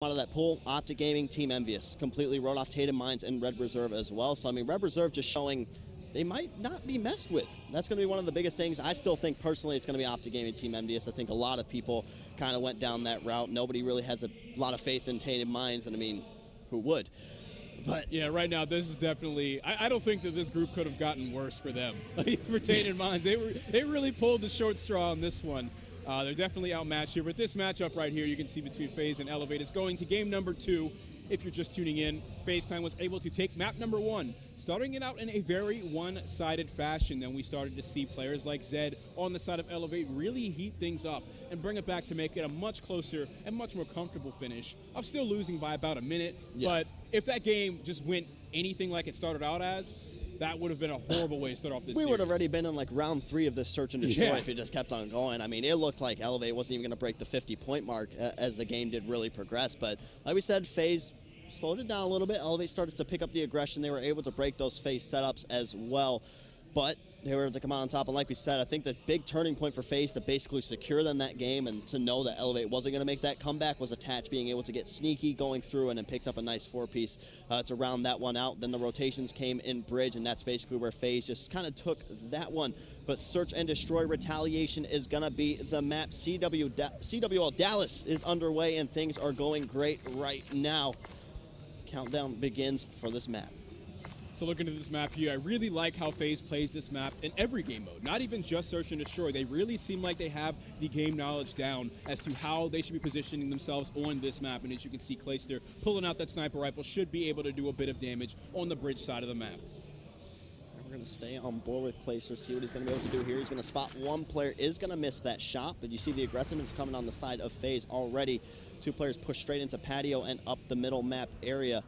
out of that pool, Optic Gaming, Team Envious. Completely wrote off Tatum Mines and Red Reserve as well. So, I mean, Red Reserve just showing they might not be messed with. That's going to be one of the biggest things. I still think, personally, it's going to be Optic Gaming, Team Envious. I think a lot of people kind of went down that route. Nobody really has a lot of faith in Tatum Mines, and I mean, who would? But yeah, right now, this is definitely, I don't think that this group could have gotten worse for them. For Tatum Mines, they really pulled the short straw on this one. They're definitely outmatched here. But this matchup right here, you can see between FaZe and Elevate is going to game number 2. If you're just tuning in, FaZe Clan was able to take map number 1, starting it out in a very one-sided fashion. Then we started to see players like Zed on the side of Elevate really heat things up and bring it back to make it a much closer and much more comfortable finish. I'm still losing by about a minute, but if that game just went anything like it started out as, that would have been a horrible way to start off this series. We would have already been in like round 3 of this search and destroy if it just kept on going. I mean, it looked like Elevate wasn't even going to break the 50-point mark as the game did really progress. But like we said, FaZe slowed it down a little bit. Elevate started to pick up the aggression. They were able to break those FaZe setups as well. But they were able to come out on top. And like we said, I think the big turning point for FaZe to basically secure them that game and to know that Elevate wasn't going to make that comeback was Attach being able to get sneaky going through and then picked up a nice 4-piece to round that one out. Then the rotations came in Bridge, and that's basically where FaZe just kind of took that one. But Search and Destroy Retaliation is going to be the map. CWL Dallas is underway, and things are going great right now. Countdown begins for this map. So looking at this map here, I really like how FaZe plays this map in every game mode, not even just Search and Destroy. They really seem like they have the game knowledge down as to how they should be positioning themselves on this map. And as you can see, Clayster pulling out that sniper rifle should be able to do a bit of damage on the Bridge side of the map. We're going to stay on board with Clayster, see what he's going to be able to do here. He's going to spot one player, is going to miss that shot, but you see the aggressiveness coming on the side of FaZe already. 2 players push straight into Patio and up the middle map area.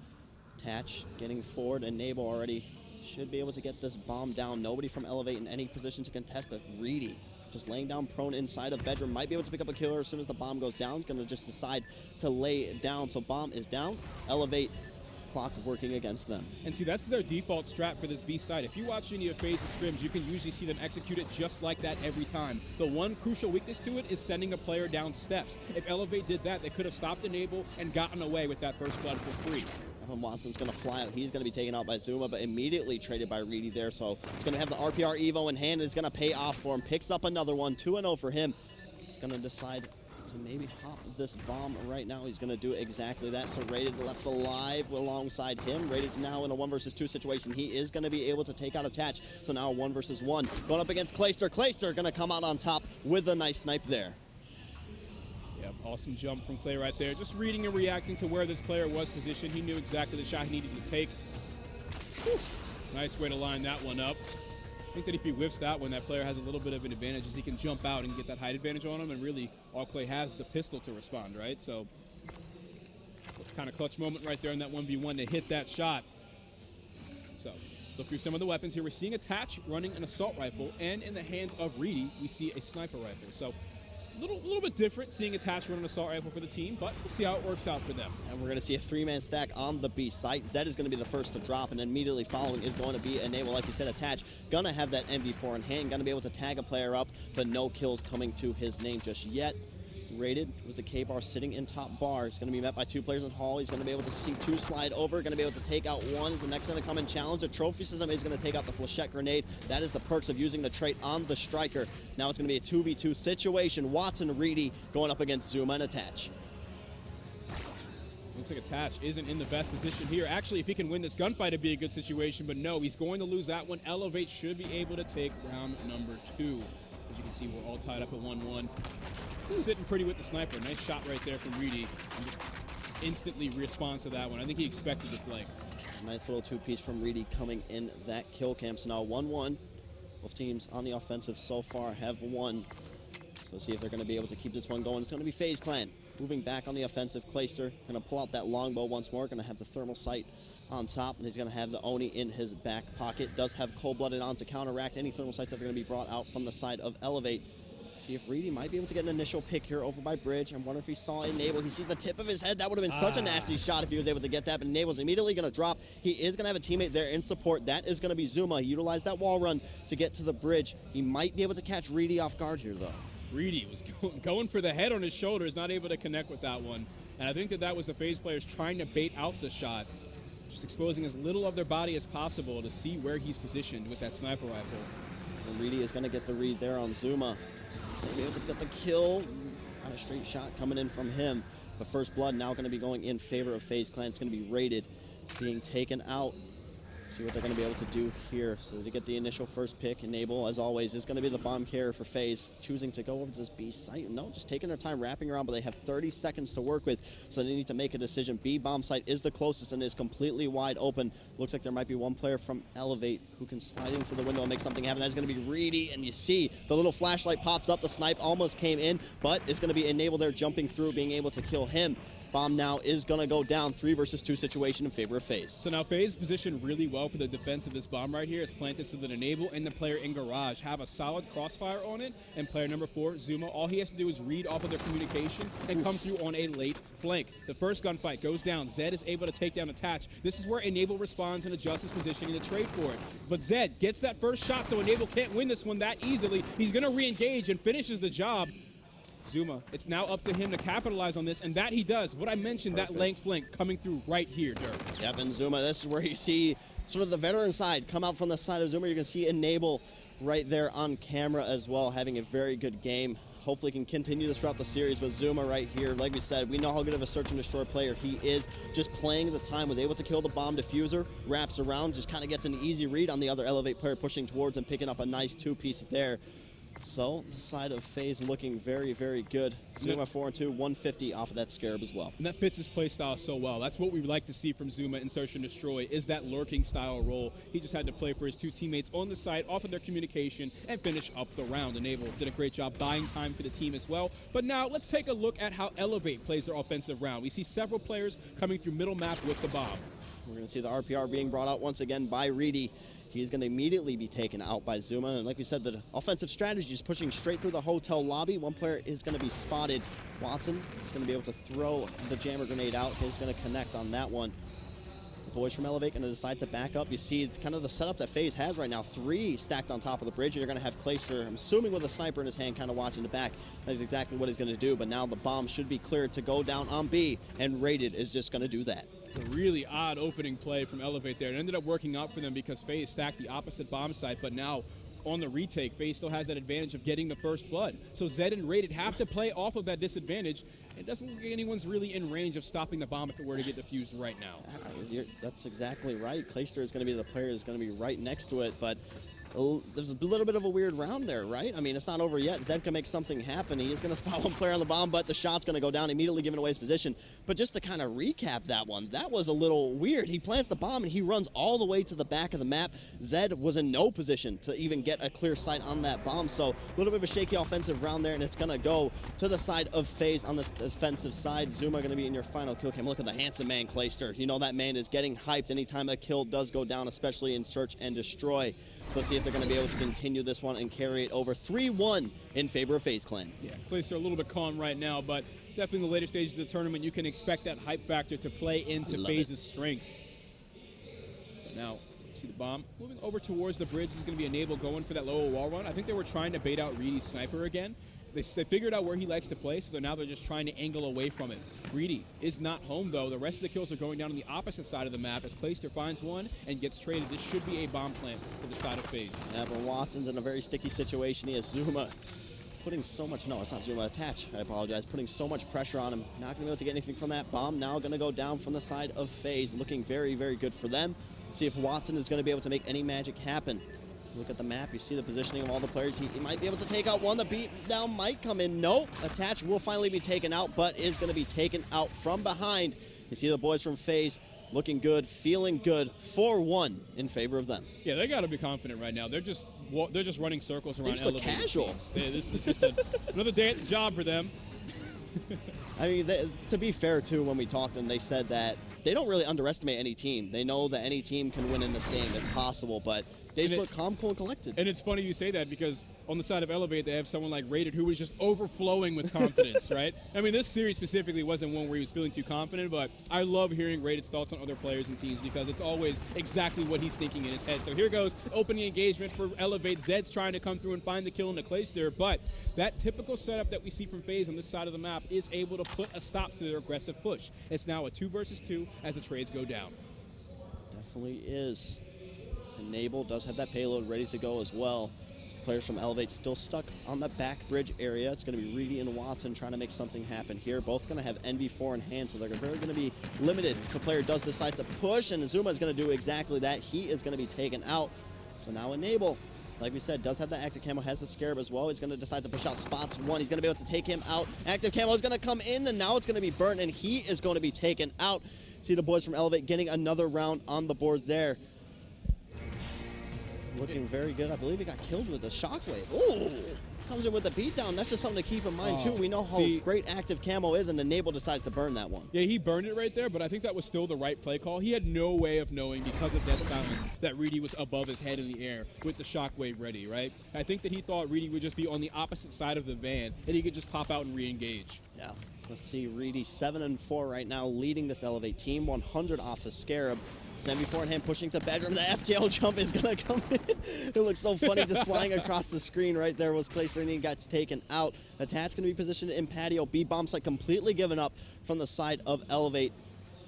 Attach getting forward, and Nable already should be able to get this bomb down. Nobody from Elevate in any position to contest, but Reedy just laying down prone inside of bedroom. Might be able to pick up a killer as soon as the bomb goes down. Going to just decide to lay it down. So bomb is down. Elevate clock working against them. And see, that's their default strat for this B side. If you watch any of FaZe's scrims, you can usually see them execute it just like that every time. The one crucial weakness to it is sending a player down steps. If Elevate did that, they could have stopped Enable and gotten away with that first blood for free. Watson's going to fly out. He's going to be taken out by Zuma, but immediately traded by Reedy there. So he's going to have the RPR Evo in hand. It's going to pay off for him. Picks up another one. 2-0 for him. He's going to decide to maybe hop this bomb right now. He's going to do exactly that. So Rated left alive alongside him. Rated now in a 1 versus 2 situation. He is going to be able to take out Attach. So now 1 versus 1. Going up against Clayster. Clayster going to come out on top with a nice snipe there. Yep, awesome jump from Clay right there. Just reading and reacting to where this player was positioned. He knew exactly the shot he needed to take. Oof. Nice way to line that one up. I think that if he whiffs that one, that player has a little bit of an advantage as he can jump out and get that height advantage on him, and really all Clay has is the pistol to respond, right? So kind of clutch moment right there in that 1v1 to hit that shot. So look through some of the weapons here. We're seeing Attach running an assault rifle, and in the hands of Reedy, we see a sniper rifle. So a little bit different seeing Attach run an assault rifle for the team, but we'll see how it works out for them. And we're going to see a 3-man stack on the B site. Zed is going to be the first to drop, and then immediately following is going to be Enable. Like you said, Attach going to have that MV4 in hand, going to be able to tag a player up, but no kills coming to his name just yet. Rated with the K-bar sitting in top bar. He's going to be met by 2 players in Hall. He's going to be able to see 2 slide over. Going to be able to take out 1. The next going to come and challenge. The trophy system is going to take out the flechette grenade. That is the perks of using the trait on the striker. Now it's going to be a 2v2 situation. Watson, Reedy going up against Zuma and Attach. Looks like Attach isn't in the best position here. Actually, if he can win this gunfight, it'd be a good situation, but no, he's going to lose that one. Elevate should be able to take round number 2. As you can see, we're all tied up at 1-1. Sitting pretty with the sniper. Nice shot right there from Reedy. And just instantly responds to that one. I think he expected the flank. Nice little 2-piece from Reedy coming in that kill cam. So now 1-1. Both teams on the offensive so far have won. So let's see if they're going to be able to keep this one going. It's going to be FaZe Clan moving back on the offensive. Clayster going to pull out that longbow once more. Going to have the thermal sight on top, and he's going to have the Oni in his back pocket. Does have cold-blooded on to counteract any thermal sights that are going to be brought out from the side of Elevate. See if Reedy might be able to get an initial pick here over by Bridge. I wonder if he saw Enable. He sees the tip of his head. That would have been such a nasty shot if he was able to get that, but Enable's immediately going to drop. He is going to have a teammate there in support. That is going to be Zuma. He utilized that wall run to get to the bridge. He might be able to catch Reedy off guard here, though. Reedy was going for the head on his shoulders, not able to connect with that one. And I think that was the FaZe players trying to bait out the shot, just exposing as little of their body as possible to see where he's positioned with that sniper rifle. And Reedy is going to get the read there on Zuma. He'll be able to get the kill. Not a straight shot coming in from him. But first blood now going to be going in favor of FaZe Clan. It's going to be raided, being taken out. See what they're going to be able to do here. So to get the initial first pick, Enable, as always, is going to be the bomb carrier for FaZe, choosing to go over to this B site. No, just taking their time wrapping around, but they have 30 seconds to work with, so they need to make a decision. B bomb site is the closest and is completely wide open. Looks like there might be one player from Elevate who can slide in for the window and make something happen. That's going to be Reedy, and you see the little flashlight pops up. The snipe almost came in, but it's going to be Enable there jumping through, being able to kill him. Bomb now is going to go down. 3 versus 2 situation in favor of FaZe. So now FaZe positioned really well for the defense of this bomb right here. It's planted so that Enable and the player in garage have a solid crossfire on it. And player number 4, Zuma, all he has to do is read off of their communication and come through on a late flank. The first gunfight goes down. Zed is able to take down Attach. This is where Enable responds and adjusts his positioning to trade for it. But Zed gets that first shot, so Enable can't win this one that easily. He's going to re-engage and finishes the job. Zuma, it's now up to him to capitalize on this, and that he does. What I mentioned, that length flank coming through right here, Dirk. Yep, and Zuma, this is where you see sort of the veteran side come out from the side of Zuma. You can see Enable right there on camera as well, having a very good game. Hopefully can continue this throughout the series, but Zuma right here, like we said, we know how good of a search and destroy player he is. Just playing the time, was able to kill the bomb diffuser, wraps around, just kind of gets an easy read on the other Elevate player pushing towards and picking up a nice 2-piece there. So the side of FaZe looking very, very good. Zuma 4-2, 150 off of that Scarab as well. And that fits his play style so well. That's what we would like to see from Zuma in Search and Destroy, is that lurking style role. He just had to play for his 2 teammates on the side, off of their communication, and finish up the round. Enable did a great job buying time for the team as well. But now let's take a look at how Elevate plays their offensive round. We see several players coming through middle map with the bomb. We're going to see the RPR being brought out once again by Reedy. He's going to immediately be taken out by Zuma. And like we said, the offensive strategy is pushing straight through the hotel lobby. One player is going to be spotted. Watson is going to be able to throw the jammer grenade out. He's going to connect on that one. The boys from Elevate going to decide to back up. You see kind of the setup that FaZe has right now. 3 stacked on top of the bridge. You're going to have Clayster, I'm assuming with a sniper in his hand, kind of watching the back. That's exactly what he's going to do. But now the bomb should be cleared to go down on B, and Rated is just going to do that. A really odd opening play from Elevate there. It ended up working out for them because FaZe stacked the opposite bomb site, but now on the retake, FaZe still has that advantage of getting the first blood. So Zed and Rated have to play off of that disadvantage. It doesn't look like anyone's really in range of stopping the bomb if it were to get defused right now. That's exactly right. Clayster is going to be the player who's going to be right next to it, but there's a little bit of a weird round there, right? I mean, it's not over yet. Zed can make something happen. He is going to spot one player on the bomb, but the shot's going to go down, immediately giving away his position. But just to kind of recap that one, that was a little weird. He plants the bomb, and he runs all the way to the back of the map. Zed was in no position to even get a clear sight on that bomb, so a little bit of a shaky offensive round there, and it's going to go to the side of FaZe on the defensive side. Zuma going to be in your final kill cam. Look at the handsome man, Clayster. You know that man is getting hyped anytime a kill does go down, especially in Search and Destroy. So let's see if they're going to be able to continue this one and carry it over 3-1 in favor of FaZe Clan. Yeah, Clayster a little bit calm right now, but definitely in the later stages of the tournament, you can expect that hype factor to play into FaZe's strengths. So now, see the bomb moving over towards the bridge. This is going to be Enable going for that lower wall run. I think they were trying to bait out Reedy's sniper again. They figured out where he likes to play, so now they're just trying to angle away from it. Reedy is not home, though. The rest of the kills are going down on the opposite side of the map as Clayster finds one and gets traded. This should be a bomb plant for the side of FaZe. Yeah, but Watson's in a very sticky situation. He has Zuma putting so much, no, it's not Zuma, Attach, I apologize, putting so much pressure on him. Not going to be able to get anything from that bomb. Now going to go down from the side of FaZe. Looking very, very good for them. See if Watson is going to be able to make any magic happen. Look at the map. You see the positioning of all the players. He might be able to take out one. The beat down might come in. Nope. Attach will finally be taken out, but is going to be taken out from behind. You see the boys from FaZe looking good, feeling good. 4-1 in favor of them. Yeah, they got to be confident right now. They're just running circles around. They just look casual. Yeah, this is just another day at the job for them. I mean, to be fair, too, when we talked to them, they said that they don't really underestimate any team. They know that any team can win in this game. It's possible, but They just look calm, cool, and collected. And it's funny you say that because on the side of Elevate, they have someone like Rated who was just overflowing with confidence, right? I mean, this series specifically wasn't one where he was feeling too confident, but I love hearing Rated's thoughts on other players and teams because it's always exactly what he's thinking in his head. So here goes opening engagement for Elevate. Zed's trying to come through and find the kill in the Clayster, but that typical setup that we see from FaZe on this side of the map is able to put a stop to their aggressive push. It's now a 2 versus 2 as the trades go down. Definitely is. Enable does have that payload ready to go as well. Players from Elevate still stuck on the back bridge area. It's going to be Reedy and Watson trying to make something happen here. Both going to have NV4 in hand, so they're very going to be limited if the player does decide to push, and Zuma is going to do exactly that. He is going to be taken out. So now Enable, like we said, does have the active camo, has the Scarab as well. He's going to decide to push out spots 1. He's going to be able to take him out. Active camo is going to come in, and now it's going to be burnt, and he is going to be taken out. See the boys from Elevate getting another round on the board there. Looking very good. I believe he got killed with a shockwave. Ooh! Comes in with a beatdown. That's just something to keep in mind, too. We know how great active camo is, and Enable decided to burn that one. Yeah, he burned it right there, but I think that was still the right play call. He had no way of knowing, because of Dead Silence, that Reedy was above his head in the air with the shockwave ready, right? I think that he thought Reedy would just be on the opposite side of the van, and he could just pop out and re-engage. Yeah. Let's see, Reedy 7-4 right now, leading this Elevate team. 100 off the Scarab. NV4 in hand, pushing to bedroom. The FJL jump is going to come in. It looks so funny just flying across the screen right there was Clayster, and he got taken out. Attach going to be positioned in patio. B-bomb site completely given up from the side of Elevate.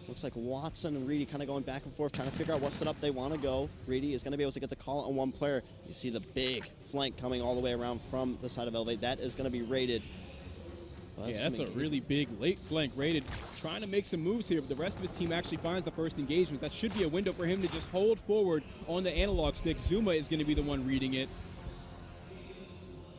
Looks like Watson and Reedy kind of going back and forth, trying to figure out what setup they want to go. Reedy is going to be able to get the call on one player. You see the big flank coming all the way around from the side of Elevate. That is going to be Rated. Yeah, that's a really big late flank. Rated trying to make some moves here, but the rest of his team actually finds the first engagement. That should be a window for him to just hold forward on the analog stick. Zuma is going to be the one reading it.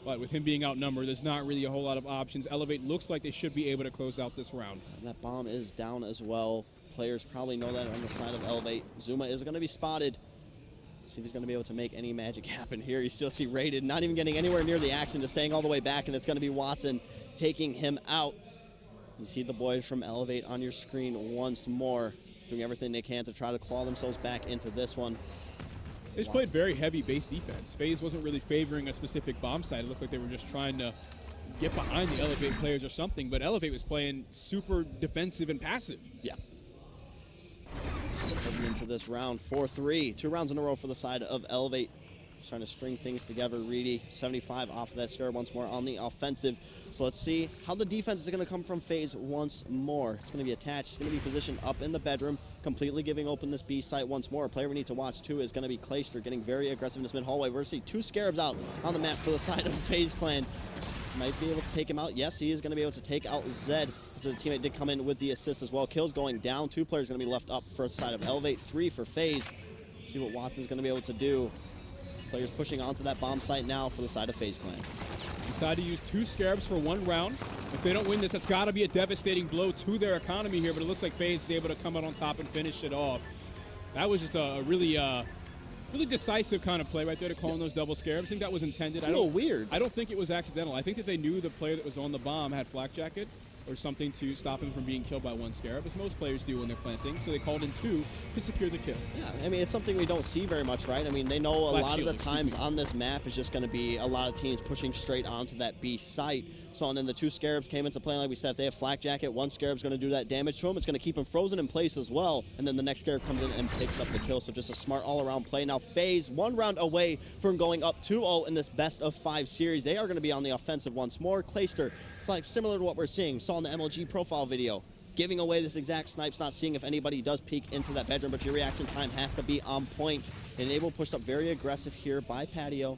But with him being outnumbered, there's not really a whole lot of options. Elevate looks like they should be able to close out this round. And that bomb is down as well. Players probably know that on the side of Elevate. Zuma is going to be spotted. See if he's going to be able to make any magic happen here. You still see Rated not even getting anywhere near the action, just staying all the way back, and it's going to be Watson taking him out. You see the boys from Elevate on your screen once more, doing everything they can to try to claw themselves back into this one. They just played very heavy base defense. FaZe wasn't really favoring a specific bomb site. It looked like they were just trying to get behind the Elevate players or something, but Elevate was playing super defensive and passive. Yeah. Heading into this round, 4-3. 2 rounds in a row for the side of Elevate. Just trying to string things together. Reedy, 75 off of that Scarab once more on the offensive. So let's see how the defense is going to come from FaZe once more. It's going to be attached. It's going to be positioned up in the bedroom, completely giving open this B site once more. A player we need to watch, too, is going to be Clayster, getting very aggressive in this mid-hallway. We're going to see 2 Scarabs out on the map for the side of FaZe Clan. Might be able to take him out. Yes, he is going to be able to take out Zed. The teammate did come in with the assist as well. Kills going down. 2 players going to be left up for the side of Elevate. 3 for FaZe. See what Watson's going to be able to do. Players pushing onto that bomb site now for the side of FaZe Clan. Decide to use 2 Scarabs for 1 round. If they don't win this, that's got to be a devastating blow to their economy here, but it looks like FaZe is able to come out on top and finish it off. That was just a really decisive kind of play right there to call in those double Scarabs. I think that was intended. It's a little weird. I don't think it was accidental. I think that they knew the player that was on the bomb had flak jacket or something to stop him from being killed by 1 Scarab, as most players do when they're planting. So they called in 2 to secure the kill. Yeah, I mean, it's something we don't see very much, right? I mean, they know a lot of the times on this map is just going to be a lot of teams pushing straight onto that B site. So, and then the 2 Scarabs came into play, like we said, if they have flak jacket, 1 Scarab's going to do that damage to him. It's going to keep him frozen in place as well. And then the next Scarab comes in and picks up the kill. So just a smart all-around play. Now, FaZe, 1 round away from going up 2-0 in this best-of-5 series. They are going to be on the offensive once more. Clayster, it's like similar to what we're seeing. Saw in the MLG profile video. Giving away this exact snipes, not seeing if anybody does peek into that bedroom, but your reaction time has to be on point. Enable pushed up very aggressive here by Patio.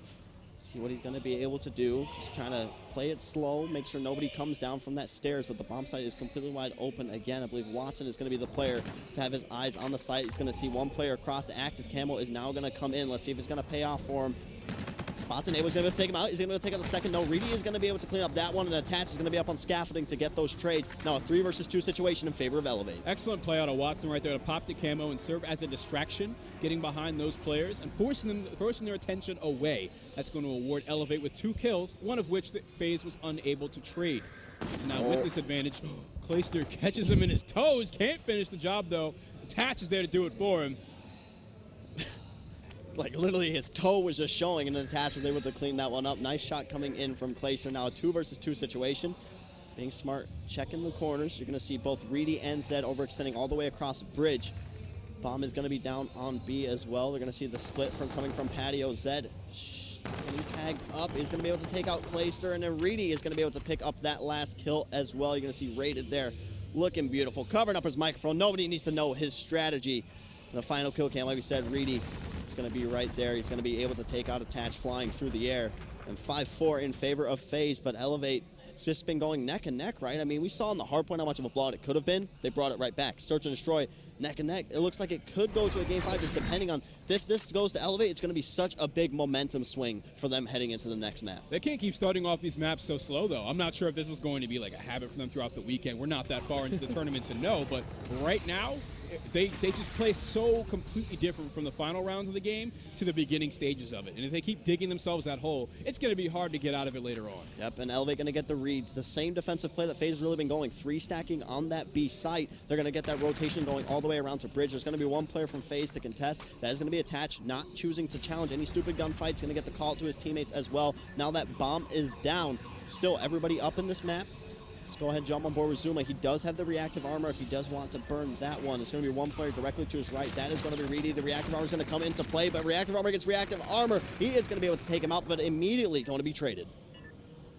See what he's going to be able to do. Just trying to play it slow, make sure nobody comes down from that stairs, but the bomb site is completely wide open again. I believe Watson is going to be the player to have his eyes on the site. He's going to see 1 player across. The active camo is now going to come in. Let's see if it's going to pay off for him. Spots Enable's going to be able to take him out. He's going to be able to take out the second. No, Reedy is going to be able to clean up that one, and Attach is going to be up on scaffolding to get those trades. Now a 3 versus 2 situation in favor of Elevate. Excellent play out of Watson right there to pop the camo and serve as a distraction, getting behind those players and forcing their attention away. That's going to award Elevate with 2 kills, one of which the FaZe was unable to trade. So now with this advantage, Clayster catches him in his toes. Can't finish the job though. Attach is there to do it for him. like literally his toe was just showing, and then Attach was able to clean that one up. Nice shot coming in from Clayster. Now a 2 versus 2 situation. Being smart, checking the corners. You're going to see both Reedy and Zed overextending all the way across bridge. Bomb is going to be down on B as well. They're going to see the split coming from Patio. Zed getting tagged up. He's going to be able to take out Clayster, and then Reedy is going to be able to pick up that last kill as well. You're going to see Rated there, looking beautiful, covering up his microphone. Nobody needs to know his strategy. The final kill cam, like we said, Reedy is going to be right there. He's going to be able to take out Attach flying through the air. And 5-4 in favor of FaZe, but Elevate, it's just been going neck and neck, right? I mean, we saw in the hard point how much of a blowout it could have been. They brought it right back. Search and Destroy, neck and neck. It looks like it could go to a Game 5, just depending on if this goes to Elevate. It's going to be such a big momentum swing for them heading into the next map. They can't keep starting off these maps so slow, though. I'm not sure if this is going to be like a habit for them throughout the weekend. We're not that far into the tournament to know, but right now, they just play so completely different from the final rounds of the game to the beginning stages of it. And if they keep digging themselves that hole, it's going to be hard to get out of it later on. Yep, and Elevate going to get the read. The same defensive play that FaZe has really been going, 3 stacking on that B site. They're going to get that rotation going all the way around to bridge. There's going to be one player from FaZe to contest. That is going to be Attached, not choosing to challenge any stupid gunfights. Going to get the call to his teammates as well. Now that bomb is down, still everybody up in this map. Let's go ahead and jump on board with Zuma. He does have the reactive armor if he does want to burn that one. It's going to be one player directly to his right. That is going to be Reedy. The reactive armor is going to come into play, but reactive armor against reactive armor. He is going to be able to take him out, but immediately going to be traded.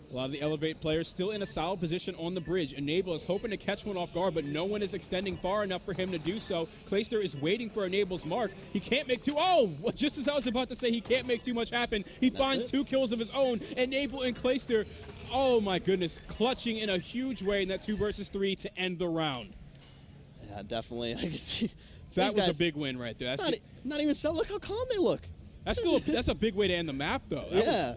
A lot of the Elevate players still in a solid position on the bridge. Enable is hoping to catch one off guard, but no one is extending far enough for him to do so. Clayster is waiting for Enable's mark. He can't make 2. Oh, just as I was about to say, he can't make too much happen. He finds 2 kills of his own. Enable and Clayster, oh my goodness, clutching in a huge way in that 2 versus 3 to end the round. Yeah, definitely. I can see that was a big win right there. That's not even so. Look how calm they look. That's a big way to end the map, though.